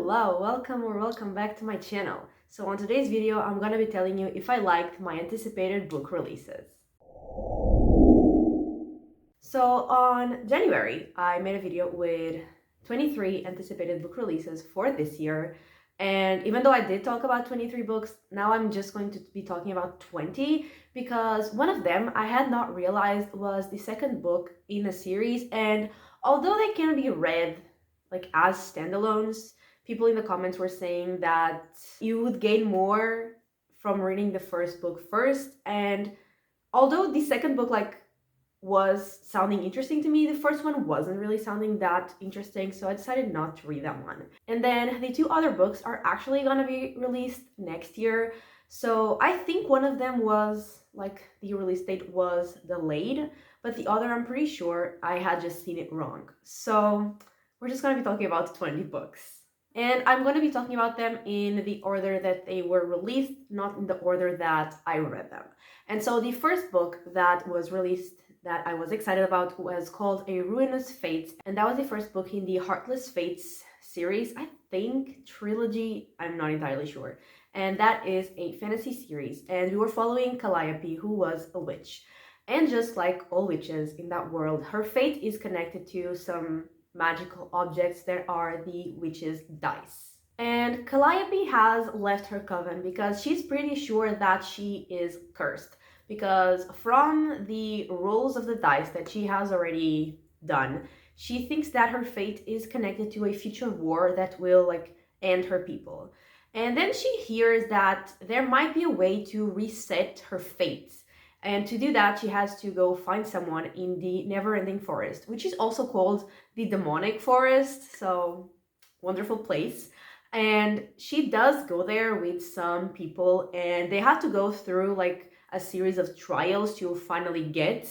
Hello, welcome or welcome back to my channel. So on today's video, I'm gonna be telling you if I liked my anticipated book releases. So on January, I made a video with 23 anticipated book releases for this year. And even though I did talk about 23 books, now I'm just going to be talking about 20 because one of them I had not realized was the second book in a series. And although they can be read like as standalones, people in the comments were saying that you would gain more from reading the first book first. And although the second book was sounding interesting to me, the first one wasn't really sounding that interesting, so I decided not to read that one. And then the two other books are actually gonna be released next year. So I think one of them was the release date was delayed, but the other I'm pretty sure I had just seen it wrong. So we're just gonna be talking about 20 books. And I'm going to be talking about them in the order that they were released, not in the order that I read them. And so the first book that was released that I was excited about was called A Ruinous Fates, and that was the first book in the Heartless Fates series, I think trilogy, I'm not entirely sure. And that is a fantasy series, and we were following Calliope, who was a witch. And just like all witches in that world, her fate is connected to some magical objects that are the witch's dice. And Calliope has left her coven because she's pretty sure that she is cursed. Because from the rolls of the dice that she has already done, she thinks that her fate is connected to a future war that will end her people. And then she hears that there might be a way to reset her fate. And to do that, she has to go find someone in the Never-Ending Forest, which is also called the Demonic Forest, so wonderful place. And she does go there with some people, and they have to go through a series of trials to finally get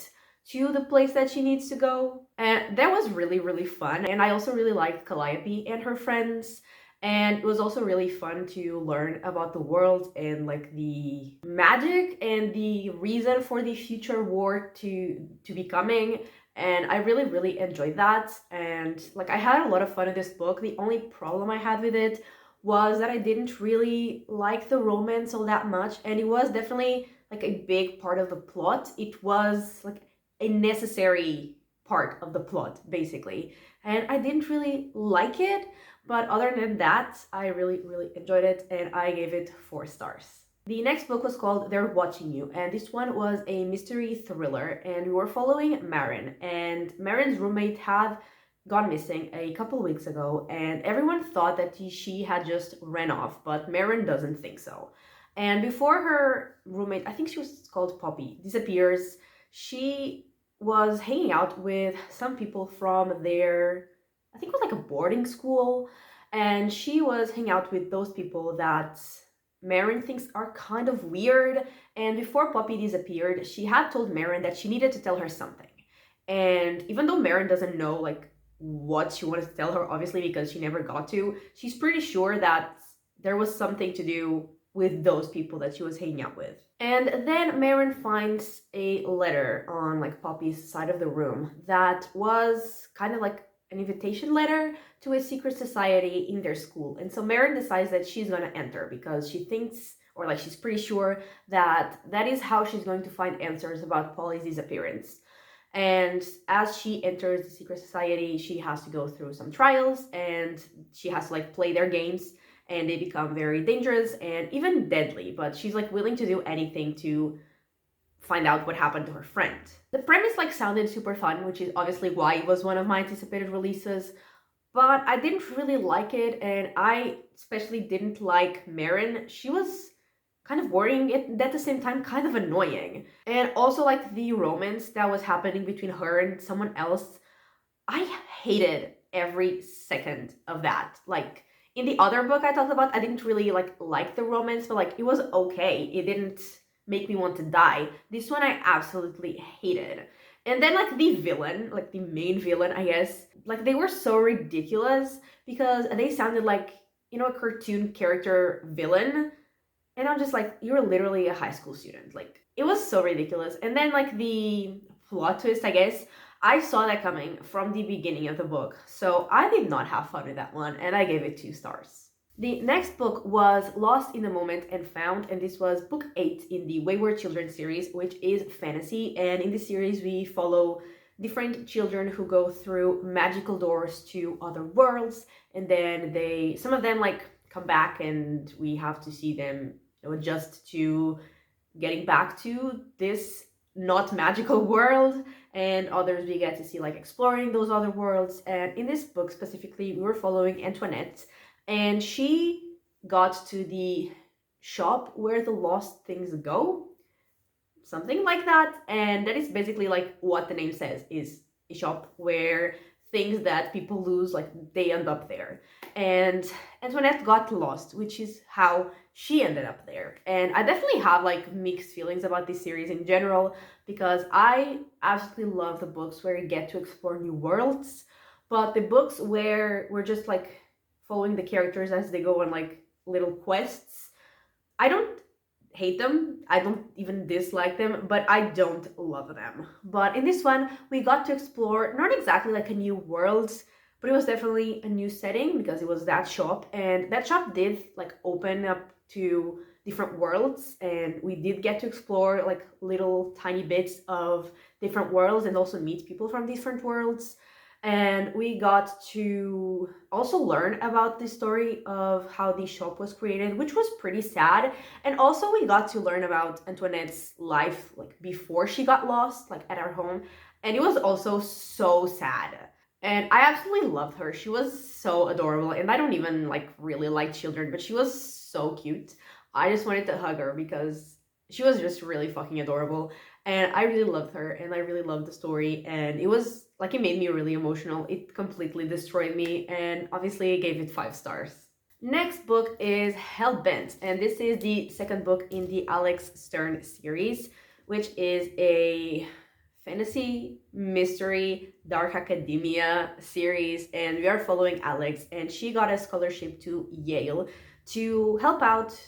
to the place that she needs to go. And that was really, really fun. And I also really liked Calliope and her friends. And it was also really fun to learn about the world and the magic and the reason for the future war to be coming. And I really, really enjoyed that. And I had a lot of fun in this book. The only problem I had with it was that I didn't really like the romance all that much. And it was definitely a big part of the plot. It was a necessary part of the plot, basically. And I didn't really like it. But other than that, I really, really enjoyed it, and I gave it 4 stars. The next book was called They're Watching You, and this one was a mystery thriller, and we were following Marin. And Marin's roommate had gone missing a couple weeks ago, and everyone thought that she had just ran off, but Marin doesn't think so. And before her roommate, I think she was called Poppy, disappears, she was hanging out with some people from their, I think it was a boarding school, and she was hanging out with those people that Marin thinks are kind of weird. And before Poppy disappeared, she had told Marin that she needed to tell her something. And even though Marin doesn't know what she wanted to tell her, obviously because she never got to, she's pretty sure that there was something to do with those people that she was hanging out with. And then Marin finds a letter on Poppy's side of the room that was kind of an invitation letter to a secret society in their school. And so Marin decides that she's going to enter because she thinks, or she's pretty sure that that is how she's going to find answers about Polly's disappearance. And as she enters the secret society, she has to go through some trials, and she has to play their games, and they become very dangerous and even deadly, but she's willing to do anything to find out what happened to her friend. The premise sounded super fun, which is obviously why it was one of my anticipated releases, but I didn't really like it, and I especially didn't like Marin. She was kind of worrying and at the same time kind of annoying. And also the romance that was happening between her and someone else, I hated every second of that. In the other book I talked about, I didn't really like the romance, but it was okay. It didn't make me want to die. This one I absolutely hated. And then the villain, the main villain, I guess, they were so ridiculous because they sounded a cartoon character villain. And I'm just you're literally a high school student. It was so ridiculous. And then the plot twist, I guess, I saw that coming from the beginning of the book, so I did not have fun with that one, and I gave it 2 stars. The next book was Lost in the Moment and Found, and this was book 8 in the Wayward Children series, which is fantasy. And in this series, we follow different children who go through magical doors to other worlds, and then some of them like come back, and we have to see them adjust to getting back to this not magical world, and others we get to see like exploring those other worlds. And in this book specifically, we were following Antoinette, and she got to the shop where the lost things go, something like that. And that is basically like what the name says, is a shop where things that people lose, like they end up there. And Antoinette got lost, which is how she ended up there. And I definitely have like mixed feelings about this series in general, because I absolutely love the books where you get to explore new worlds, but the books where we're just like following the characters as they go on like little quests, I don't hate them, I don't even dislike them, but I don't love them. But in this one, we got to explore not exactly like a new world, but it was definitely a new setting, because it was that shop, and that shop did like open up to different worlds, and we did get to explore like little tiny bits of different worlds and also meet people from different worlds. And we got to also learn about the story of how the shop was created, which was pretty sad. And also we got to learn about Antoinette's life like before she got lost, like at her home, and it was also so sad. And I absolutely loved her. She was so adorable, and I don't even like really like children, but she was so cute. I just wanted to hug her because she was just really fucking adorable, and I really loved her, and I really loved the story, and it was like, it made me really emotional. It completely destroyed me, and obviously I gave it 5 stars. Next book is Hellbent, and this is the second book in the Alex Stern series, which is a fantasy, mystery, dark academia series. And we are following Alex, and she got a scholarship to Yale to help out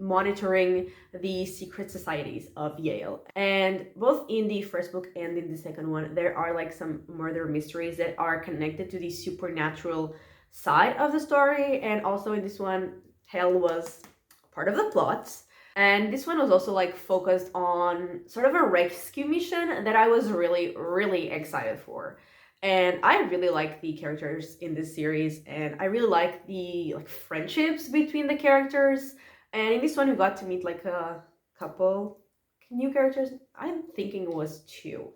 monitoring the secret societies of Yale. And both in the first book and in the second one, there are like some murder mysteries that are connected to the supernatural side of the story. And also in this one, hell was part of the plot. And this one was also like focused on sort of a rescue mission that I was really, really excited for. And I really like the characters in this series, and I really like the like friendships between the characters. And in this one, we got to meet like a couple new characters. I'm thinking it was 2.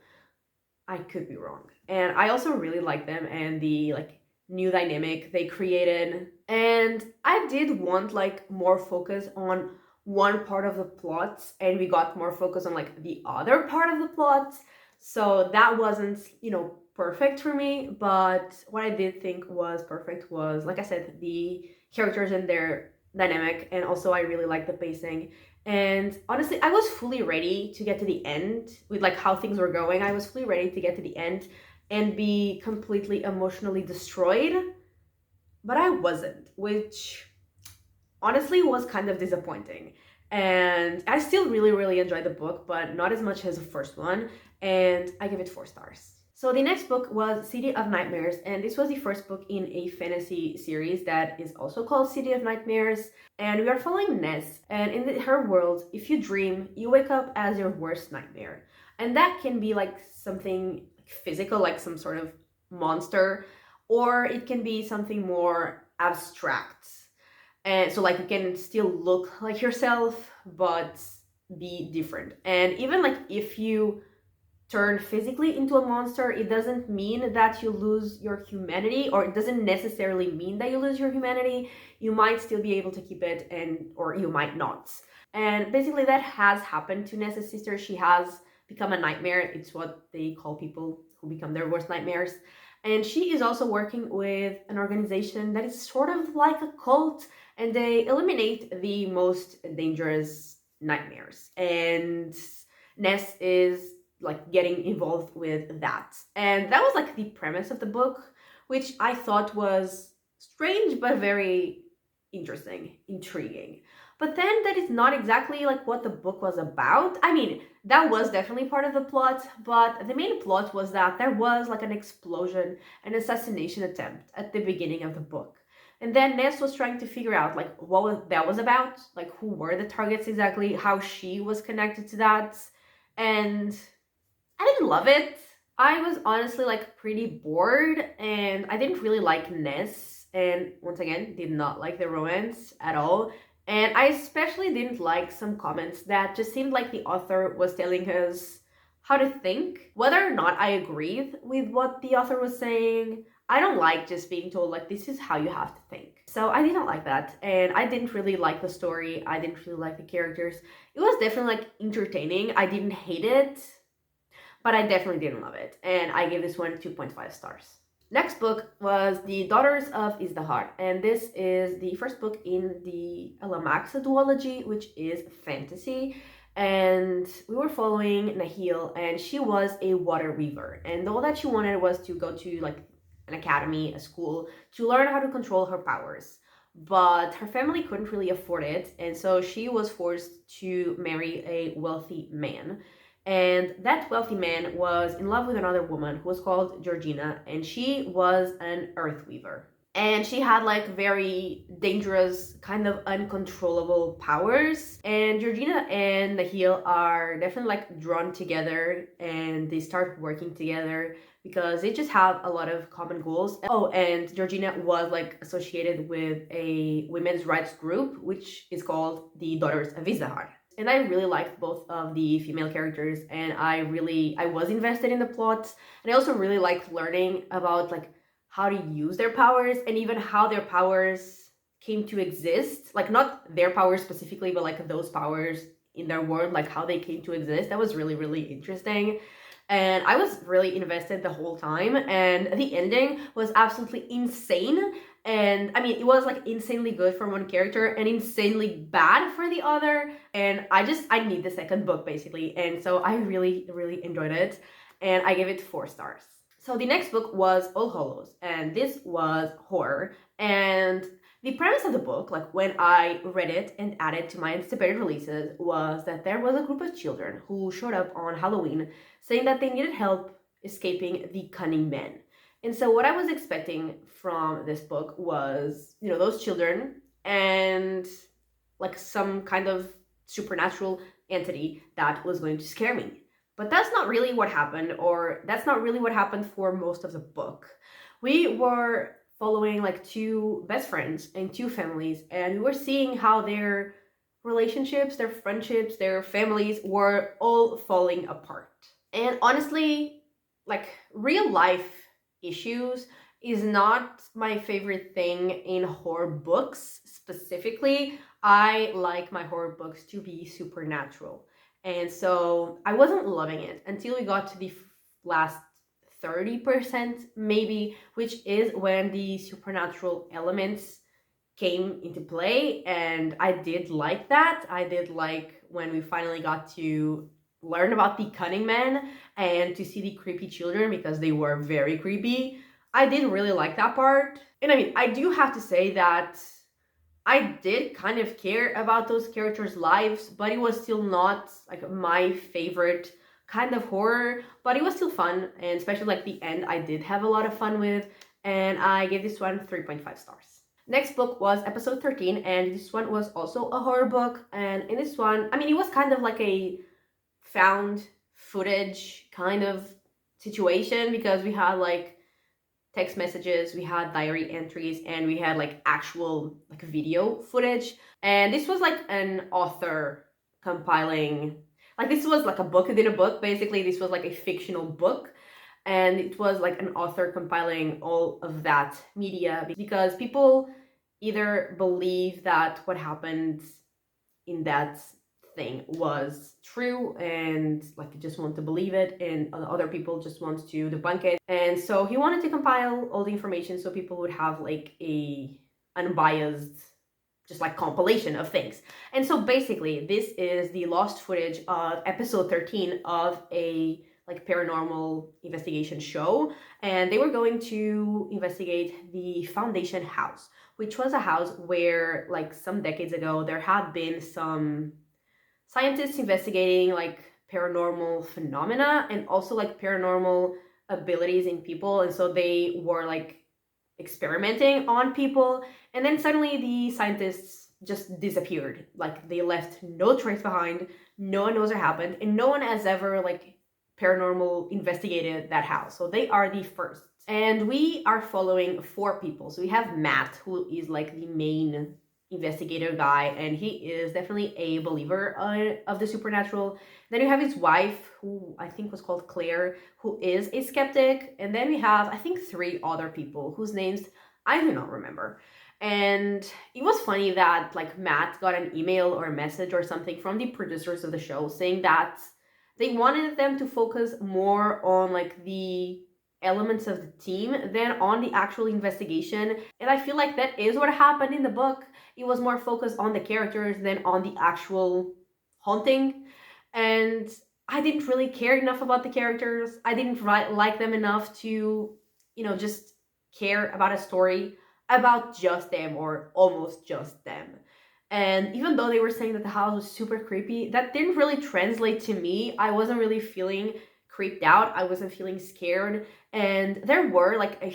I could be wrong. And I also really like them and the like new dynamic they created. And I did want like more focus on one part of the plot, and we got more focus on like the other part of the plot. So that wasn't, perfect for me, but what I did think was perfect was, like I said, the characters and their dynamic, and also I really like the pacing. And honestly, I was fully ready to get to the end with like how things were going. I was fully ready to get to the end and be completely emotionally destroyed, but I wasn't, which honestly was kind of disappointing. And I still really, really enjoyed the book, but not as much as the first one, and I give it 4 stars. So the next book was City of Nightmares, and this was the first book in a fantasy series that is also called City of Nightmares. And we are following Ness, and in her world, if you dream, you wake up as your worst nightmare. And that can be like something physical, like some sort of monster, or it can be something more abstract. And so like you can still look like yourself, but be different. And even like if you turn physically into a monster, it doesn't mean that you lose your humanity, or it doesn't necessarily mean that you lose your humanity. You might still be able to keep it, or you might not. And basically that has happened to Nessa's sister. She has become a nightmare. It's what they call people who become their worst nightmares. And she is also working with an organization that is sort of like a cult, and they eliminate the most dangerous nightmares. And Ness is like getting involved with that. And that was like the premise of the book, which I thought was strange but very interesting, intriguing. But then that is not exactly like what the book was about. I mean, that was definitely part of the plot, but the main plot was that there was like an explosion, an assassination attempt at the beginning of the book. And then Ness was trying to figure out like that was about, like who were the targets exactly, how she was connected to that. And I didn't love it. I was honestly like pretty bored and I didn't really like Ness, and once again did not like the romance at all. And I especially didn't like some comments that just seemed like the author was telling us how to think. Whether or not I agreed with what the author was saying, I don't like just being told like this is how you have to think. So I didn't like that, and I didn't really like the story. I didn't really like the characters. It was definitely like entertaining. I didn't hate it, but I definitely didn't love it. And I gave this one 2.5 stars. Next book was The Daughters of Izdahar, and this is the first book in the Alamaxa duology, which is fantasy. And we were following Nahil, and she was a water weaver, and all that she wanted was to go to like an academy, a school, to learn how to control her powers. But her family couldn't really afford it, and so she was forced to marry a wealthy man. And that wealthy man was in love with another woman who was called Georgina, and she was an earth weaver. And she had like very dangerous, kind of uncontrollable powers. And Georgina and Nahil are definitely like drawn together, and they start working together because they just have a lot of common goals. Oh, and Georgina was like associated with a women's rights group, which is called the Daughters of Izdahar. And I really liked both of the female characters, and I was invested in the plot. And I also really liked learning about like how to use their powers, and even how their powers came to exist. Like not their powers specifically, but like those powers in their world, like how they came to exist. That was really, really interesting. And I was really invested the whole time, and the ending was absolutely insane. And I mean, it was like insanely good for one character and insanely bad for the other. And I need the second book basically. And so I really, really enjoyed it. And I gave it 4 stars. So the next book was All Hollows, and this was horror. And the premise of the book, like when I read it and added to my anticipated releases, was that there was a group of children who showed up on Halloween saying that they needed help escaping the Cunning Men. And so what I was expecting from this book was, you know, those children and like some kind of supernatural entity that was going to scare me. But that's not really what happened, or that's not really what happened for most of the book. We were following like 2 best friends and 2 families, and we were seeing how their relationships, their friendships, their families were all falling apart. And honestly, like real life issues is not my favorite thing in horror books specifically. I like my horror books to be supernatural. And so I wasn't loving it until we got to the last 30% maybe, which is when the supernatural elements came into play. And I did like that. I did like when we finally got to learn about the Cunning Men and to see the creepy children, because they were very creepy. I did really like that part. And I mean, I do have to say that I did kind of care about those characters' lives, but it was still not like my favorite kind of horror, but it was still fun, and especially like the end I did have a lot of fun with, and I gave this one 3.5 stars. Next book was episode 13, and this one was also a horror book. And in this one, I mean, it was kind of like a found footage kind of situation, because we had like text messages, we had diary entries, and we had like actual like video footage. And this was like an author compiling, like this was like a book within a book. Basically, this was like a fictional book, and it was like an author compiling all of that media, because people either believe that what happened in that thing was true and like just want to believe it, and other people just want to debunk it. And so he wanted to compile all the information so people would have like a unbiased, just like compilation of things. And so basically this is the lost footage of episode 13 of a like paranormal investigation show, and they were going to investigate the Foundation House, which was a house where, like, some decades ago there had been some scientists investigating like paranormal phenomena and also like paranormal abilities in people, and so they were like experimenting on people, and then suddenly the scientists just disappeared. Like, they left no trace behind, no one knows what happened, and no one has ever like paranormal investigated that house. So they are the first. And we are following 4 people. So we have Matt, who is like the main investigator guy, and he is definitely a believer of the supernatural. Then you have his wife, who I think was called Claire, who is a skeptic. And then we have, I think, 3 other people whose names I do not remember. And it was funny that like Matt got an email or a message or something from the producers of the show saying that they wanted them to focus more on like the elements of the team than on the actual investigation. And I feel like that is what happened in the book. It was more focused on the characters than on the actual haunting. And I didn't really care enough about the characters. I didn't like them enough to, just care about a story about just them or almost just them. And even though they were saying that the house was super creepy, that didn't really translate to me. I wasn't really feeling creeped out. I wasn't feeling scared. And there were like a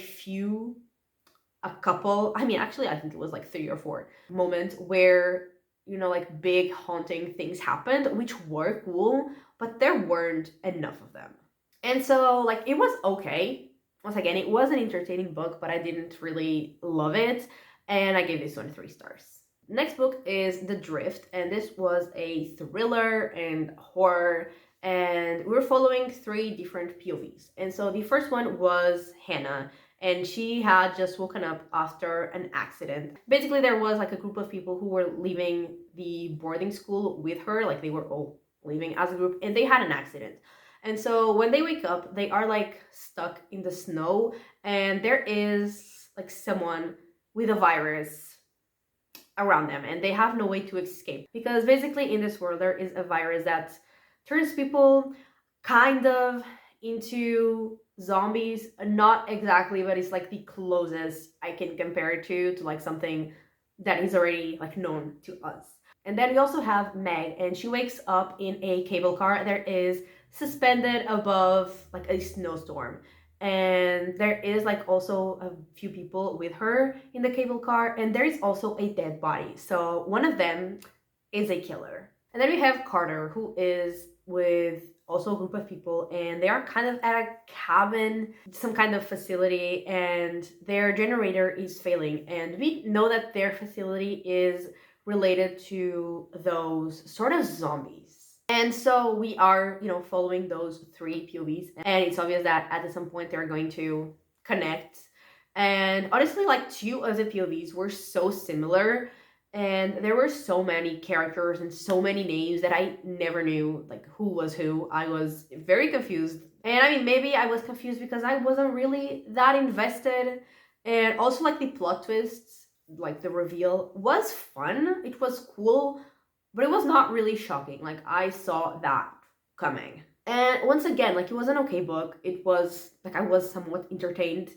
couple, I mean, actually, I think it was like 3 or 4 moments where, like big haunting things happened, which were cool, but there weren't enough of them. And so, like, it was okay. Once again, it was an entertaining book, but I didn't really love it. And I gave this one 3 stars. Next book is The Drift, and this was a thriller and horror, and we're following 3 different POVs. And so the first one was Hannah, and she had just woken up after an accident. Basically, there was like a group of people who were leaving the boarding school with her, like they were all leaving as a group, and they had an accident. And so when they wake up, they are like stuck in the snow, and there is like someone with a virus around them, and they have no way to escape, because basically in this world there is a virus that turns people kind of into zombies. Not exactly, but it's like the closest I can compare it to like something that is already like known to us. And then we also have Meg, and she wakes up in a cable car that is suspended above like a snowstorm. And there is like also a few people with her in the cable car, and there is also a dead body. So one of them is a killer. And then we have Carter, who is with also a group of people, and they are kind of at a cabin, some kind of facility, and their generator is failing. And we know that their facility is related to those sort of zombies. And so we are, following those 3 POVs, and it's obvious that at some point they're going to connect. And honestly, like 2 of the POVs were so similar, and there were so many characters and so many names that I never knew like who was who. I was very confused. And I mean, maybe I was confused because I wasn't really that invested. And also like the plot twists, like the reveal was fun. It was cool, but it was not really shocking. Like, I saw that coming. And once again, like, it was an okay book. It was, like, I was somewhat entertained,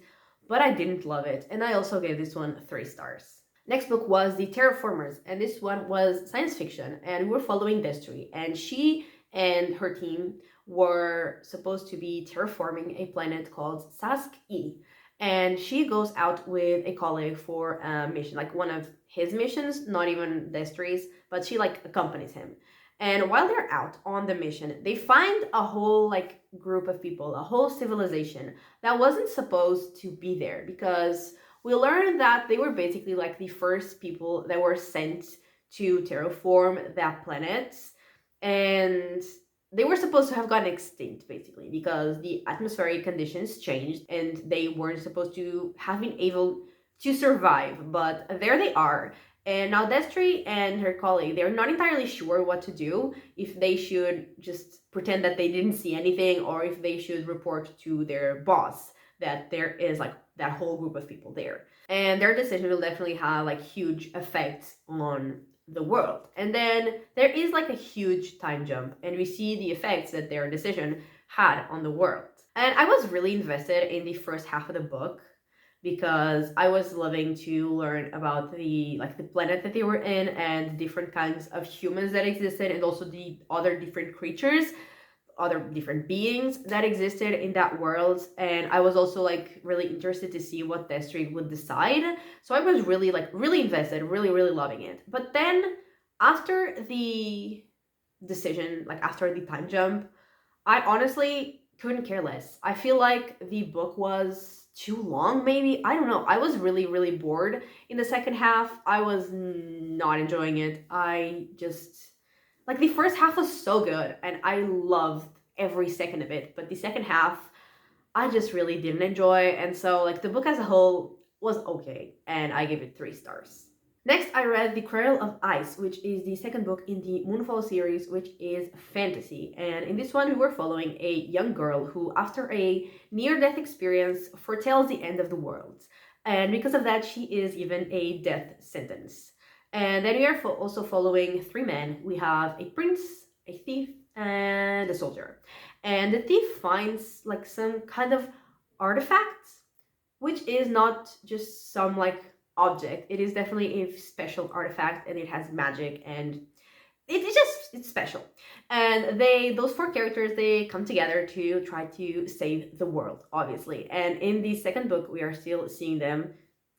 but I didn't love it. And I also gave this one 3 stars. Next book was The Terraformers, and this one was science fiction, and we were following Destry. And she and her team were supposed to be terraforming a planet called Sask-E. And she goes out with a colleague for a mission, like one of his missions, not even Destry's, but she like accompanies him. And while they're out on the mission, they find a whole like group of people, a whole civilization that wasn't supposed to be there, because we learned that they were basically like the first people that were sent to terraform that planet. And they were supposed to have gotten extinct, basically, because the atmospheric conditions changed and they weren't supposed to have been able to survive. But there they are. And now Destry and her colleague, they're not entirely sure what to do, if they should just pretend that they didn't see anything, or if they should report to their boss that there is like that whole group of people there. And their decision will definitely have like huge effects on the world. And then there is like a huge time jump, and we see the effects that their decision had on the world. And I was really invested in the first half of the book because I was loving to learn about the planet that they were in and different kinds of humans that existed, and also the other different creatures, other different beings that existed in that world. And I was also like really interested to see what Destry would decide. So I was really invested, really loving it. But then after the decision, like after the time jump, I honestly couldn't care less. I feel like the book was too long, maybe. I don't know. I was really bored in the second half. I was not enjoying it. I just like the first half was so good and I loved every second of it, but the second half I just really didn't enjoy, and so like the book as a whole was okay, and I gave it 3 stars. Next, I read The Cradle of Ice, which is the second book in the Moonfall series, which is fantasy. And in this one, we were following a young girl who, after a near-death experience, foretells the end of the world. And because of that, she is given a death sentence. And then we are also following 3 men. We have a prince, a thief, and a soldier. And the thief finds like some kind of artifact, which is not just some like object. It is definitely a special artifact, and it has magic, and it's special. And those 4 characters, they come together to try to save the world, obviously. And in the second book, we are still seeing them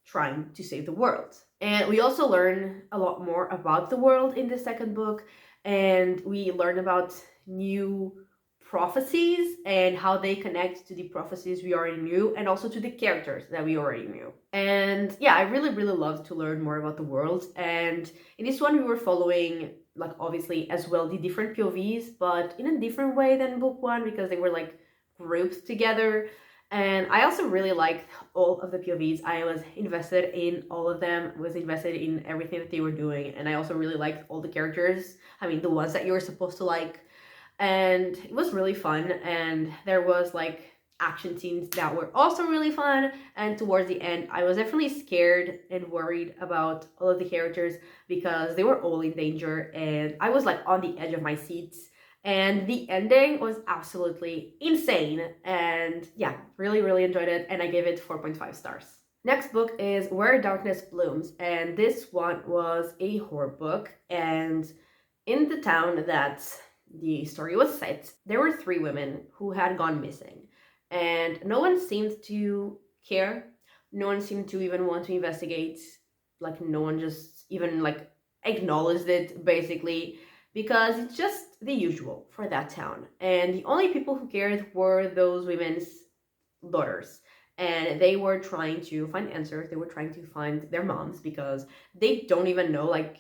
trying to save the world. And we also learn a lot more about the world in the second book, and we learn about new prophecies and how they connect to the prophecies we already knew, and also to the characters that we already knew. And yeah, I really loved to learn more about the world. And in this one, we were following, like, obviously as well the different POVs, but in a different way than book 1, because they were like grouped together. And I also really liked all of the POVs. I was invested in all of them, was invested in everything that they were doing, and I also really liked all the characters. I mean, the ones that you were supposed to like. And it was really fun, and there was like action scenes that were also really fun. And towards the end, I was definitely scared and worried about all of the characters because they were all in danger, and I was like on the edge of my seats. And the ending was absolutely insane, and yeah, really enjoyed it, and I gave it 4.5 stars. Next book is Where Darkness Blooms, and this one was a horror book. And in the town that the story was set, there were 3 women who had gone missing, and no one seemed to care. No one seemed to even want to investigate. Like, no one just even like acknowledged it, basically, because it's just the usual for that town. And the only people who cared were those women's daughters, and they were trying to find answers. They were trying to find their moms, because they don't even know like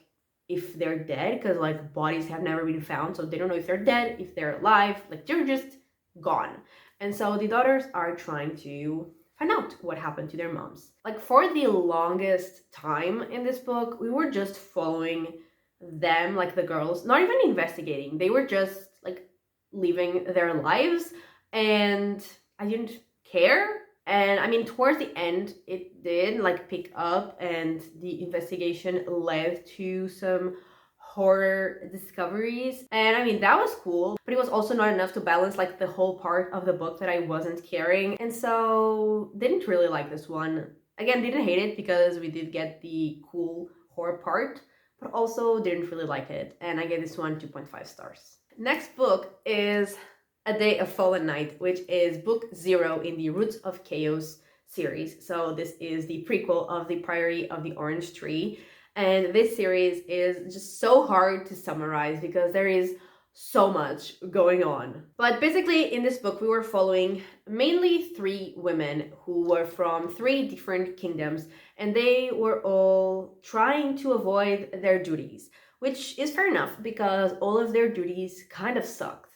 if they're dead, because like bodies have never been found, so they don't know if they're dead, if they're alive, like they're just gone. And so the daughters are trying to find out what happened to their moms. Like, for the longest time in this book, we were just following them, like the girls, not even investigating. They were just like living their lives, and I didn't care. And I mean, towards the end, it did like pick up, and the investigation led to some horror discoveries. And I mean, that was cool, but it was also not enough to balance like the whole part of the book that I wasn't caring. And so didn't really like this one. Again, didn't hate it because we did get the cool horror part, but also didn't really like it. And I gave this one 2.5 stars. Next book is A Day of Fallen Night, which is book 0 in the Roots of Chaos series. So this is the prequel of The Priory of the Orange Tree. And this series is just so hard to summarize because there is so much going on. But basically, in this book, we were following mainly 3 women who were from 3 different kingdoms, and they were all trying to avoid their duties, which is fair enough because all of their duties kind of sucked.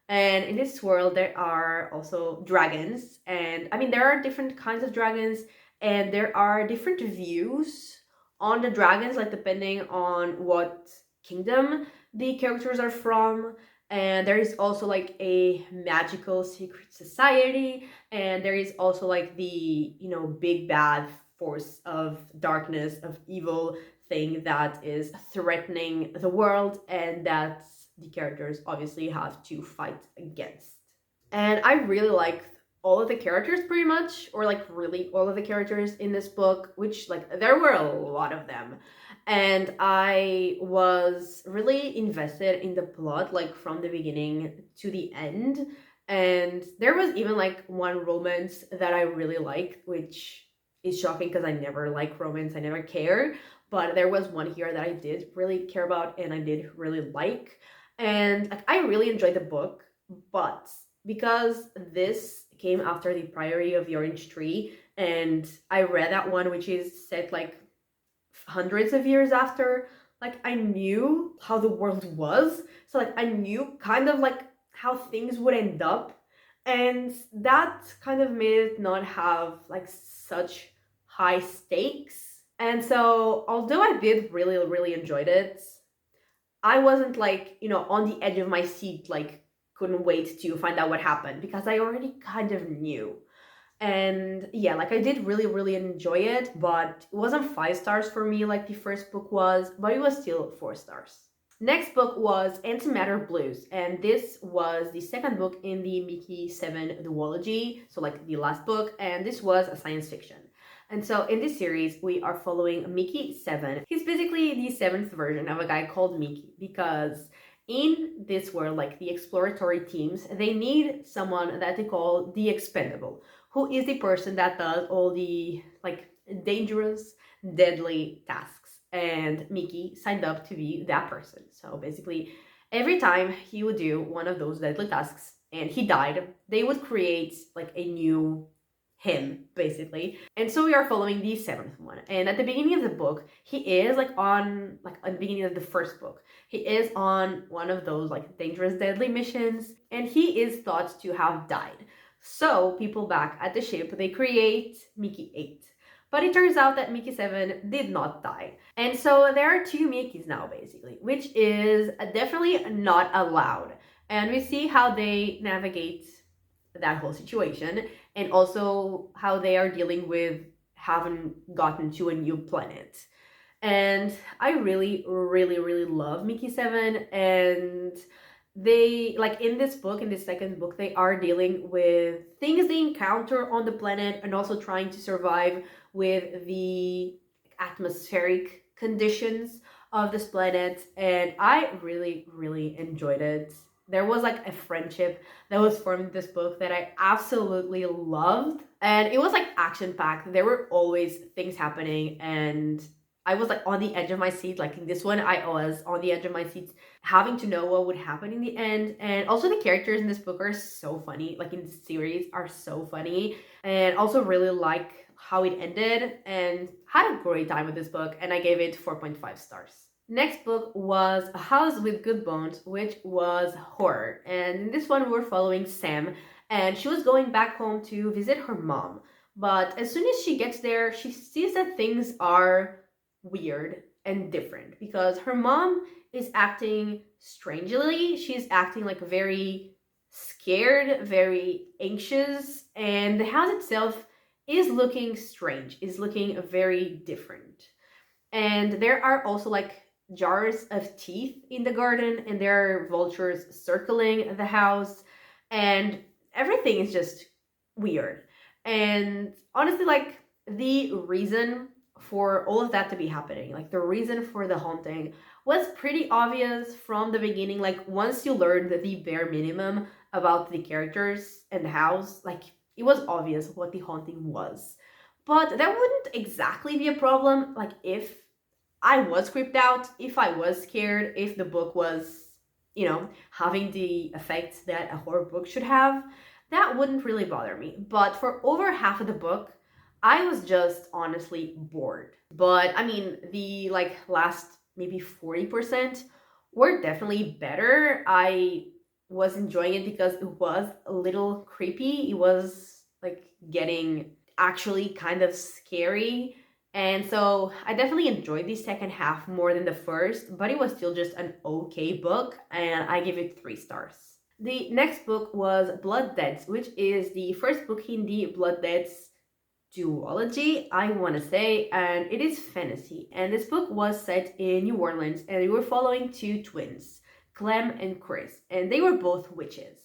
And in this world, there are also dragons. And I mean, there are different kinds of dragons, and there are different views on the dragons, like depending on what kingdom the characters are from. And there is also like a magical secret society, and there is also like the, big bad force of darkness, of evil thing that is threatening the world, and that's the characters obviously have to fight against. And I really liked all of the characters pretty much, or like really all of the characters in this book, which like there were a lot of them. And I was really invested in the plot, like from the beginning to the end. And there was even like one romance that I really liked, which is shocking because I never like romance, I never care. But there was one here that I did really care about and I did really like. And like, I really enjoyed the book, but because this came after the Priory of the Orange Tree, and I read that one, which is set like hundreds of years after, like I knew how the world was. So like I knew kind of like how things would end up. And that kind of made it not have like such high stakes. And so although I did really, really enjoyed it, I wasn't like, on the edge of my seat, like couldn't wait to find out what happened because I already kind of knew. And yeah, like I did really, really enjoy it, but it wasn't 5 stars for me like the first book was, but it was still 4 stars. Next book was Antimatter Blues, and this was the second book in the Mickey 7 duology, so like the last book, and this was a science fiction. And so in this series, we are following Mickey 7. He's basically the 7th version of a guy called Mickey because in this world, like the exploratory teams, they need someone that they call the expendable, who is the person that does all the like dangerous, deadly tasks. And Mickey signed up to be that person. So basically, every time he would do one of those deadly tasks and he died, they would create like a new him basically. And so we are following the 7th one, and at the beginning of the book he is like on like at the beginning of the first book he is on one of those like dangerous deadly missions, and he is thought to have died. So people back at the ship, they create Mickey 8, but it turns out that Mickey 7 did not die. And so there are 2 Mickeys now basically, which is definitely not allowed. And we see how they navigate that whole situation, and also how they are dealing with having gotten to a new planet. And I really, really, really love Mickey 7. And they, like in this book, in this second book, they are dealing with things they encounter on the planet and also trying to survive with the atmospheric conditions of this planet. And I really, really enjoyed it. There was like a friendship that was formed in this book that I absolutely loved. And it was like action packed. There were always things happening, and I was like on the edge of my seat. Like in this one, I was on the edge of my seat, having to know what would happen in the end. And also the characters in this book are so funny, like in the series are so funny. And also really like how it ended, and had a great time with this book, and I gave it 4.5 stars. Next book was A House with Good Bones, which was horror. And in this one, we're following Sam, and she was going back home to visit her mom. But as soon as she gets there, she sees that things are weird and different because her mom is acting strangely. She's acting like very scared, very anxious, and the house itself is looking strange, is looking very different. And there are also like jars of teeth in the garden, and there are vultures circling the house, and everything is just weird. And honestly, like the reason for all of that to be happening, like the reason for the haunting, was pretty obvious from the beginning. Like once you learned the bare minimum about the characters and the house, like it was obvious what the haunting was. But that wouldn't exactly be a problem, like if I was creeped out, if I was scared, if the book was, having the effects that a horror book should have, that wouldn't really bother me. But for over half of the book, I was just honestly bored. But I mean, the like last maybe 40% were definitely better. I was enjoying it because it was a little creepy. It was like getting actually kind of scary. And so I definitely enjoyed the second half more than the first, but it was still just an okay book, and I give it 3 stars. The next book was Blood Debts, which is the first book in the Blood Debts duology, I want to say, and it is fantasy. And this book was set in New Orleans, and we were following 2 twins, Clem and Chris, and they were both witches.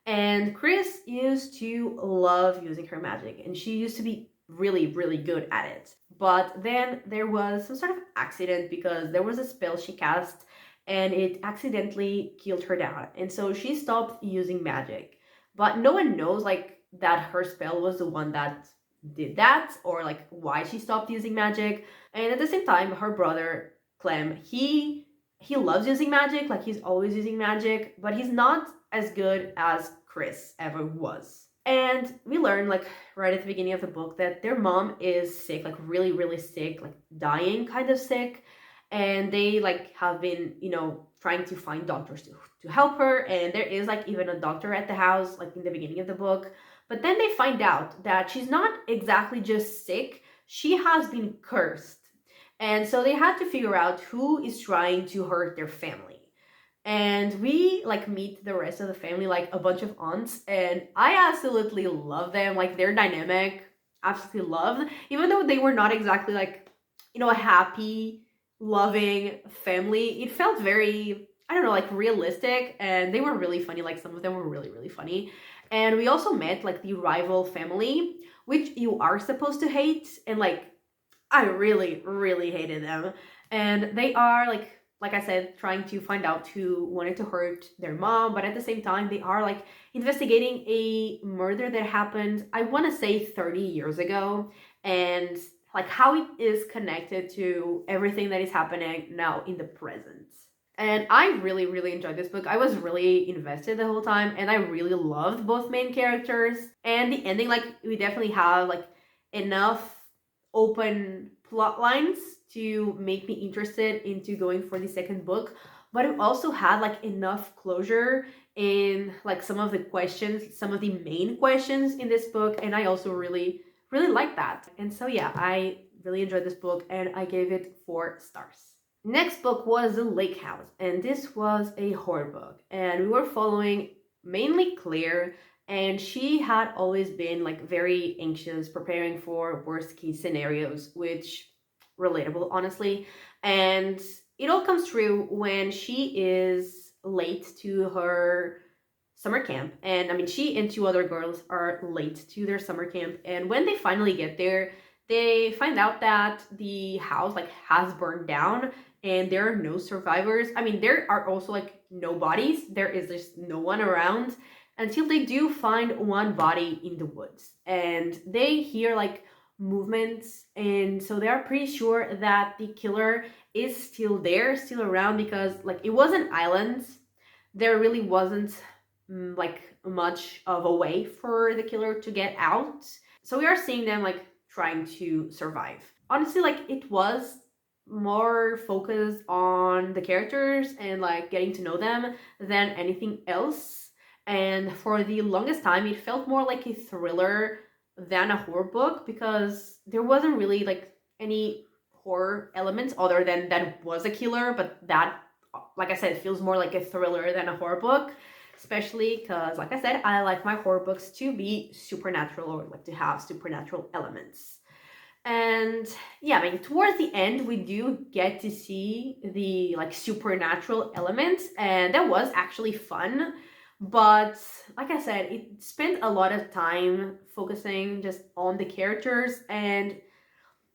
And Chris used to love using her magic, and she used to be really, really good at it. But then there was some sort of accident because there was a spell she cast and it accidentally killed her down. And so she stopped using magic. But no one knows like that her spell was the one that did that, or like why she stopped using magic. And at the same time, her brother Clem, he loves using magic, like he's always using magic, but he's not as good as Chris ever was. And we learn like right at the beginning of the book that their mom is sick, like really, really sick, like dying kind of sick. And they like have been, trying to find doctors to help her. And there is like even a doctor at the house, like in the beginning of the book. But then they find out that she's not exactly just sick, she has been cursed. And so they had to figure out who is trying to hurt their family. And we like meet the rest of the family, like a bunch of aunts, and I absolutely love them. Like their dynamic, absolutely loved, even though they were not exactly like, a happy, loving family. It felt very, I don't know, like realistic, and they were really funny. Like some of them were really, really funny. And we also met like the rival family, which you are supposed to hate, and like I really, really hated them. And they are like I said, trying to find out who wanted to hurt their mom, but at the same time, they are like investigating a murder that happened, I want to say 30 years ago, and like how it is connected to everything that is happening now in the present. And I really, really enjoyed this book. I was really invested the whole time, and I really loved both main characters. And the ending, like, we definitely have like enough open plot lines to make me interested into going for the second book, but it also had like enough closure in like some of the questions, some of the main questions in this book, and I also really, really like that. And so yeah, I really enjoyed this book and I gave it 4 stars. Next book was The Lake House, and this was a horror book, and we were following mainly Claire, and she had always been like very anxious, preparing for worst case scenarios, which relatable, honestly. And it all comes true when she is late to her summer camp. And I mean, she and 2 other girls are late to their summer camp. And when they finally get there, they find out that the house like has burned down and there are no survivors. I mean, there are also like no bodies. There is just no one around until they do find one body in the woods. And they hear like movements, and so they are pretty sure that the killer is still there, still around, because like it was an island. There really wasn't like much of a way for the killer to get out. So we are seeing them like trying to survive. Honestly, like it was more focused on the characters and like getting to know them than anything else. And for the longest time, it felt more like a thriller than a horror book, because there wasn't really like any horror elements other than that it was a killer, but that, like I said, it feels more like a thriller than a horror book, especially because, like I said, I like my horror books to be supernatural, or like to have supernatural elements. And yeah, I mean, towards the end, we do get to see the like supernatural elements, and that was actually fun. But like I said, it spent a lot of time focusing just on the characters, and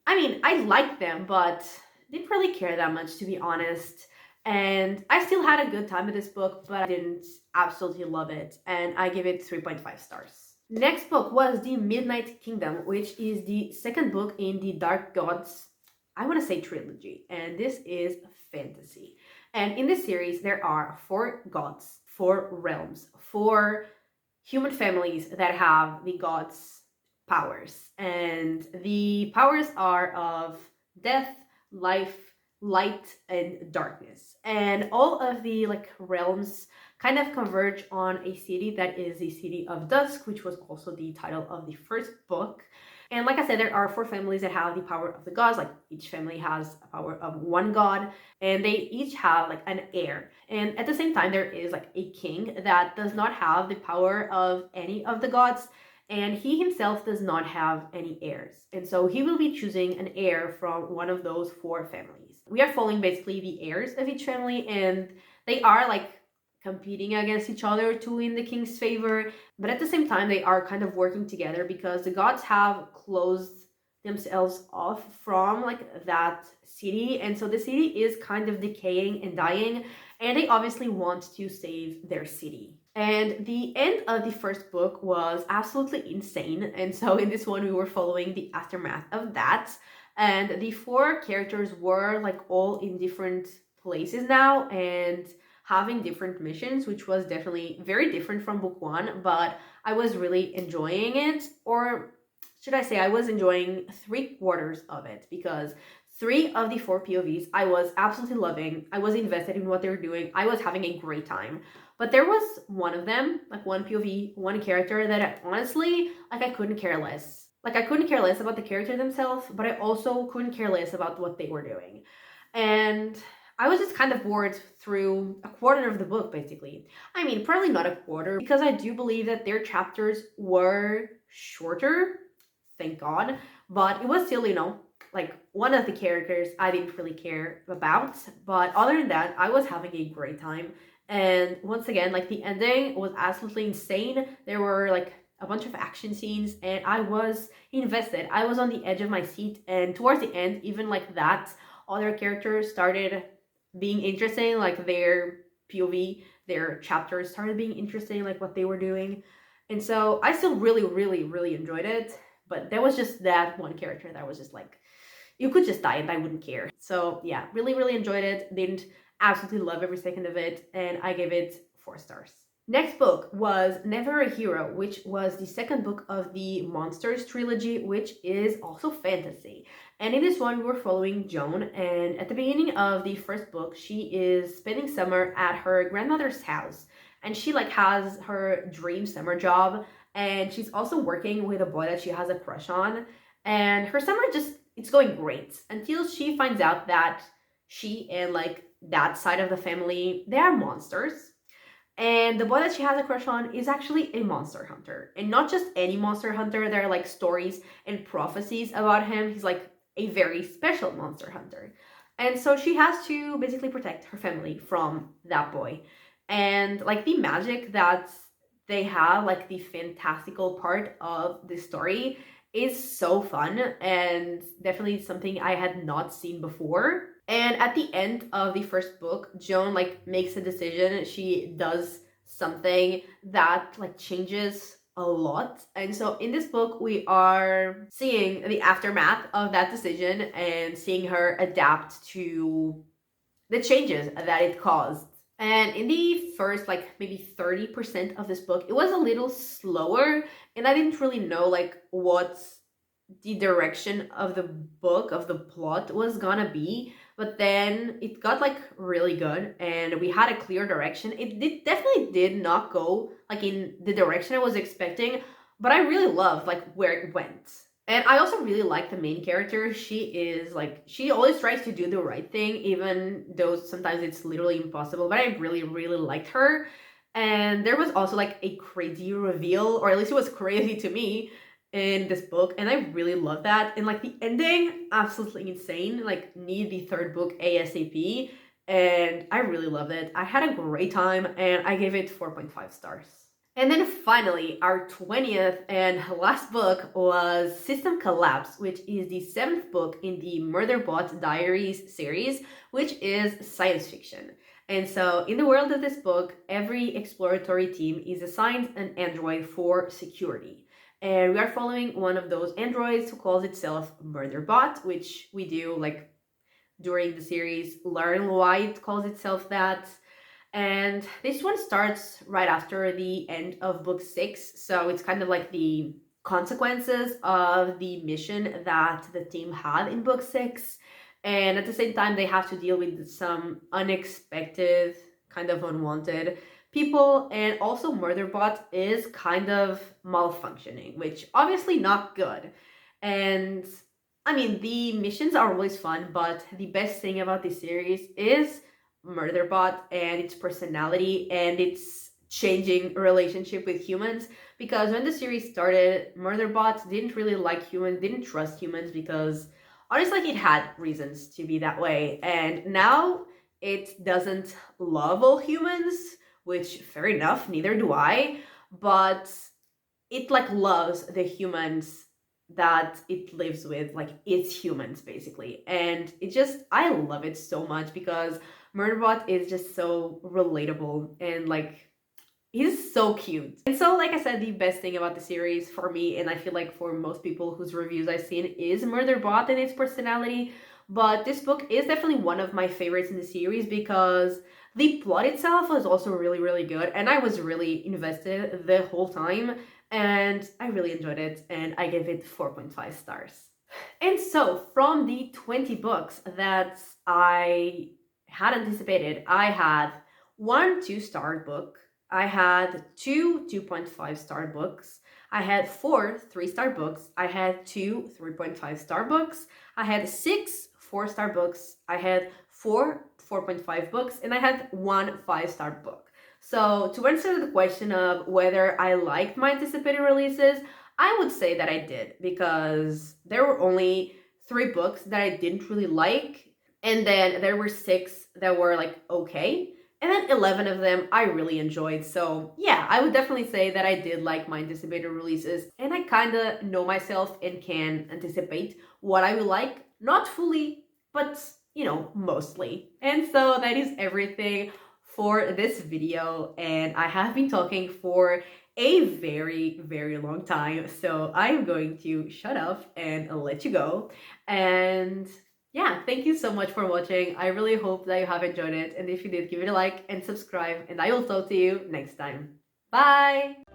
I mean, I liked them, but didn't really care that much, to be honest. And I still had a good time with this book, but I didn't absolutely love it, and I give it 3.5 stars. Next book was The Midnight Kingdom, which is the second book in the Dark Gods, I want to say, trilogy, and this is fantasy. And in this series, there are 4 gods, 4 realms, 4 human families that have the gods' powers. And the powers are of death, life, light, and darkness. And all of the like realms kind of converge on a city that is the City of Dusk, which was also the title of the first book. And like I said, there are 4 families that have the power of the gods. Like each family has a power of one god, and they each have like an heir. And at the same time, there is like a king that does not have the power of any of the gods, and he himself does not have any heirs. And so he will be choosing an heir from one of those 4 families. We are following basically the heirs of each family, and they are like competing against each other to win the king's favor. But at the same time, they are kind of working together because the gods have closed themselves off from like that city, and so the city is kind of decaying and dying, and they obviously want to save their city. And the end of the first book was absolutely insane, and so in this one we were following the aftermath of that, and the four characters were like all in different places now and having different missions, which was definitely very different from book one, but I was really enjoying it. Or should I say, I was enjoying 3/4 of it, because 3 of the 4 POVs I was absolutely loving. I was invested in what they were doing. I was having a great time. But there was one of them, like one POV, one character that I honestly, like, I couldn't care less. Like, I couldn't care less about the character themselves, but I also couldn't care less about what they were doing. And I was just kind of bored through 1/4 of the book, basically. I mean, probably not 1/4, because I do believe that their chapters were shorter, thank God, but it was still, like, one of the characters I didn't really care about. But other than that, I was having a great time. And once again, like, the ending was absolutely insane. There were like a bunch of action scenes, and I was invested. I was on the edge of my seat, and towards the end, even like that, other characters started being interesting, like their POV, their chapters started being interesting, like what they were doing. And so I still really, really, really enjoyed it. But there was just that one character that was just like, you could just die and I wouldn't care. So yeah, really, really enjoyed it. Didn't absolutely love every second of it, and I gave it 4 stars. Next book was Never a Hero, which was the second book of the Monsters trilogy, which is also fantasy. And in this one, we were following Joan, and at the beginning of the first book, she is spending summer at her grandmother's house, and she like has her dream summer job, and she's also working with a boy that she has a crush on, and her summer just, it's going great until she finds out that she and like that side of the family, they are monsters. And the boy that she has a crush on is actually a monster hunter. And not just any monster hunter, there are like stories and prophecies about him. He's like a very special monster hunter. And so she has to basically protect her family from that boy. And like the magic that they have, like the fantastical part of the story, is so fun and definitely something I had not seen before. And at the end of the first book, Joan like makes a decision. She does something that like changes a lot. And so in this book, we are seeing the aftermath of that decision and seeing her adapt to the changes that it caused. And in the first like maybe 30% of this book, it was a little slower, and I didn't really know like what the direction of the book, of the plot, was gonna be. But then it got like really good, and we had a clear direction. Definitely did not go like in the direction I was expecting, but I really loved like where it went. And I also really like the main character. She is like, she always tries to do the right thing, even though sometimes it's literally impossible. But I really, really liked her. And there was also like a crazy reveal, or at least it was crazy to me, in this book, and I really love that. And like the ending, absolutely insane. Like, need the third book ASAP. And I really loved it. I had a great time, and I gave it 4.5 stars. And then finally, our 20th and last book was System Collapse, which is the 7th book in the Murderbot Diaries series, which is science fiction. And so in the world of this book, every exploratory team is assigned an android for security. And we are following one of those androids who calls itself Murderbot, which we do like during the series learn why it calls itself that. And this one starts right after the end of book 6, so it's kind of like the consequences of the mission that the team had in book 6. And at the same time, they have to deal with some unexpected, kind of unwanted people. And also Murderbot is kind of malfunctioning, which obviously not good. And I mean, the missions are always fun, but the best thing about this series is Murderbot and its personality and its changing relationship with humans. Because when the series started, Murderbot didn't really like humans, didn't trust humans, because honestly, like, it had reasons to be that way. And now it doesn't love all humans, which fair enough, neither do I, but it like loves the humans that it lives with, like it's humans basically. And it just, I love it so much because Murderbot is just so relatable and like he's so cute. And so, like I said, the best thing about the series for me, and I feel like for most people whose reviews I've seen, is Murderbot and its personality. But this book is definitely one of my favorites in the series because the plot itself was also really, really good. And I was really invested the whole time. And I really enjoyed it. And I gave it 4.5 stars. And so, from the 20 books that I had anticipated, I had one 2-star book, I had two 2.5-star books, I had four 3-star books, I had two 3.5-star books, I had six 4-star books, I had four 4.5 books, and I had one 5-star book. So to answer the question of whether I liked my anticipated releases, I would say that I did, because there were only 3 books that I didn't really like, and then there were 6 that were like okay, and then 11 of them I really enjoyed. So yeah, I would definitely say that I did like my anticipated releases, and I kind of know myself and can anticipate what I will like. Not fully, but you know, mostly. And so that is everything for this video, and I have been talking for a very, very long time, so I'm going to shut up and let you go. And yeah, thank you so much for watching. I really hope that you have enjoyed it, and if you did, give it a like and subscribe, and I will talk to you next time. Bye!